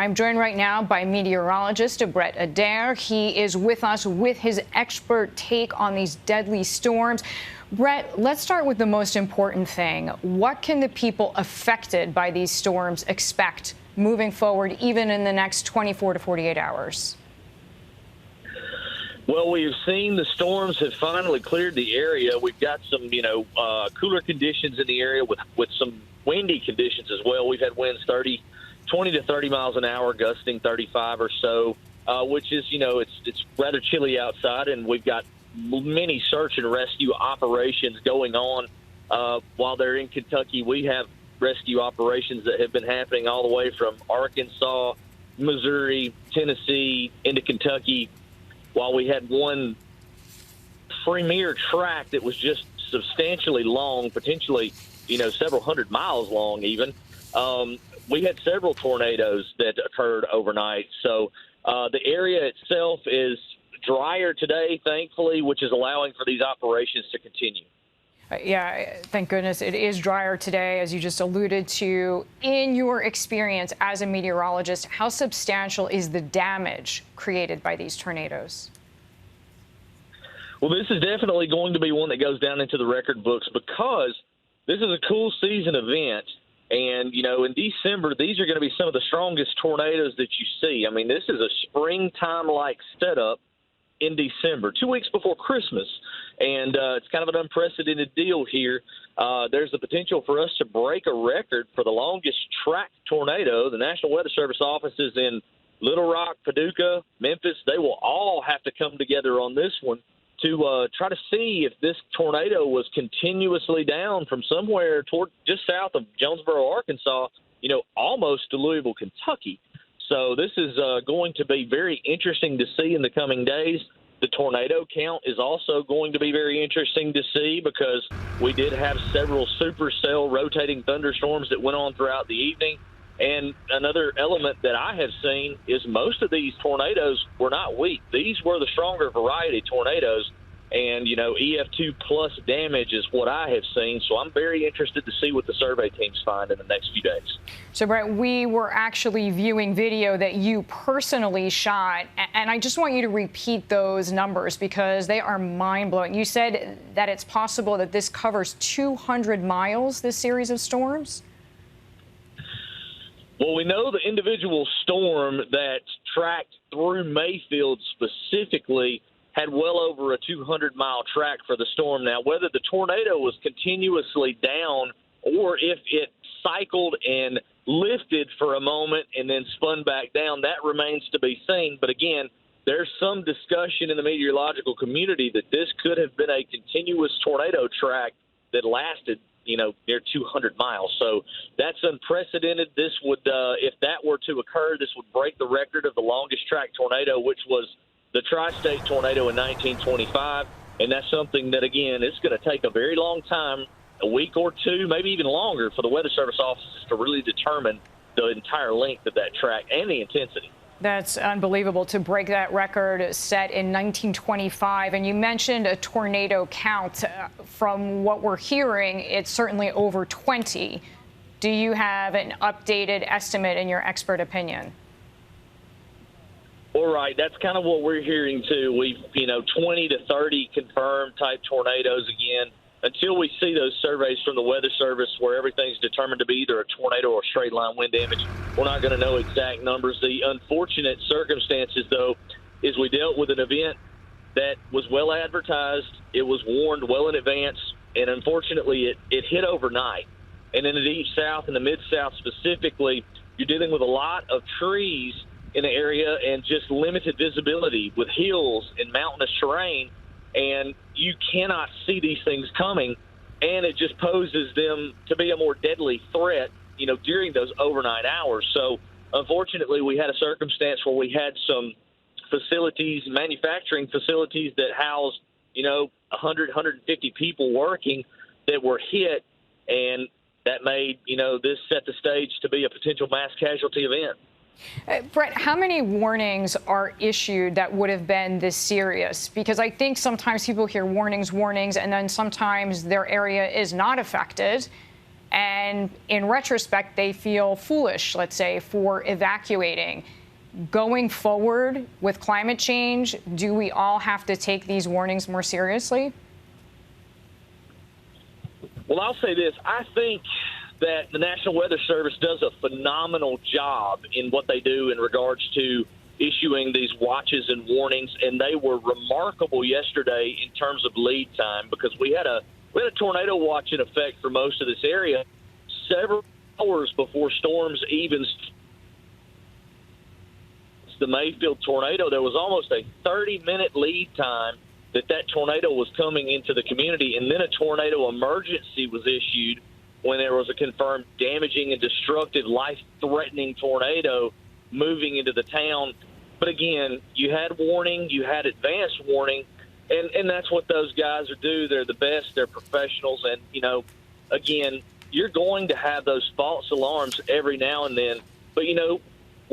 I'm joined right now by meteorologist Brett Adair. He is with us with his expert take on these deadly storms. Brett, let's start with the most important thing. What can the people affected by these storms expect moving forward, even in the next 24 to 48 hours? Well, we've seen the storms have finally cleared the area. We've got some, cooler conditions in the area with some windy conditions as well. We've had winds 20 to 30 miles an hour, gusting 35 or so, which is, it's rather chilly outside, and we've got many search and rescue operations going on. While they're in Kentucky, we have rescue operations that have been happening all the way from Arkansas, Missouri, Tennessee, into Kentucky. While we had one premier track that was just substantially long, potentially, several hundred miles long even, we had several tornadoes that occurred overnight. So the area itself is drier today, thankfully, which is allowing for these operations to continue. Yeah, thank goodness it is drier today, as you just alluded to. In your experience as a meteorologist, how substantial is the damage created by these tornadoes? Well, this is definitely going to be one that goes down into the record books because this is a cool season event. And, in December, these are going to be some of the strongest tornadoes that you see. I mean, this is a springtime-like setup in December, 2 weeks before Christmas. And it's kind of an unprecedented deal here. There's the potential for us to break a record for the longest tracked tornado. The National Weather Service offices in Little Rock, Paducah, Memphis, they will all have to come together on this one to try to see if this tornado was continuously down from somewhere toward just south of Jonesboro, Arkansas, almost to Louisville, Kentucky. So this is going to be very interesting to see in the coming days. The tornado count is also going to be very interesting to see because we did have several supercell rotating thunderstorms that went on throughout the evening. And another element that I have seen is most of these tornadoes were not weak. These were the stronger variety tornadoes. And, EF2 plus damage is what I have seen. So I'm very interested to see what the survey teams find in the next few days. So, Brett, we were actually viewing video that you personally shot. And I just want you to repeat those numbers because they are mind-blowing. You said that it's possible that this covers 200 miles, this series of storms? Well, we know the individual storm that tracked through Mayfield specifically had well over a 200-mile track for the storm. Now, whether the tornado was continuously down or if it cycled and lifted for a moment and then spun back down, that remains to be seen. But again, there's some discussion in the meteorological community that this could have been a continuous tornado track that lasted near 200 miles. So that's unprecedented. This would, if that were to occur, this would break the record of the longest track tornado, which was the tri-state tornado in 1925. And that's something that, again, it's going to take a very long time, a week or two, maybe even longer, for the Weather Service offices to really determine the entire length of that track and the intensity. That's unbelievable to break that record set in 1925. And you mentioned a tornado count. From what we're hearing, it's certainly over 20. Do you have an updated estimate in your expert opinion? All right. That's kind of what we're hearing, too. We've, 20 to 30 confirmed type tornadoes again. Until we see those surveys from the Weather Service where everything's determined to be either a tornado or straight line wind damage, we're not going to know exact numbers. The unfortunate circumstances, though, is we dealt with an event that was well advertised. It was warned well in advance, and unfortunately it hit overnight. And in the Deep South and the Mid-South specifically, you're dealing with a lot of trees in the area and just limited visibility with hills and mountainous terrain. And you cannot see these things coming, and it just poses them to be a more deadly threat, during those overnight hours. So, unfortunately, we had a circumstance where we had some facilities, manufacturing facilities that housed, 100, 150 people working that were hit, and that made, this set the stage to be a potential mass casualty event. Brett, how many warnings are issued that would have been this serious? Because I think sometimes people hear warnings, and then sometimes their area is not affected. and in retrospect, they feel foolish, let's say, for evacuating. Going forward with climate change, do we all have to take these warnings more seriously? Well, I'll say this. I think that the National Weather Service does a phenomenal job in what they do in regards to issuing these watches and warnings, and they were remarkable yesterday in terms of lead time, because we had a tornado watch in effect for most of this area several hours before storms even. The Mayfield tornado, there was almost a 30-minute lead time that tornado was coming into the community, and then a tornado emergency was issued when there was a confirmed damaging and destructive, life-threatening tornado moving into the town. But again, you had warning, you had advance warning, and that's what those guys do. They're the best, they're professionals, and, again, you're going to have those false alarms every now and then. But,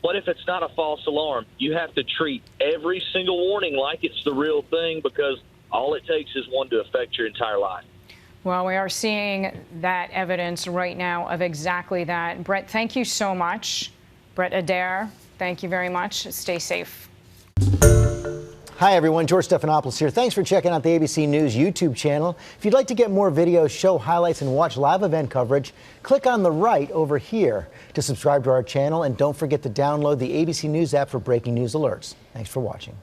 what if it's not a false alarm? You have to treat every single warning like it's the real thing, because all it takes is one to affect your entire life. Well, we are seeing that evidence right now of exactly that. Brett, thank you so much. Brett Adair, thank you very much. Stay safe. Hi, everyone. George Stephanopoulos here. Thanks for checking out the ABC News YouTube channel. If you'd like to get more videos, show highlights, and watch live event coverage, click on the right over here to subscribe to our channel. And don't forget to download the ABC News app for breaking news alerts. Thanks for watching.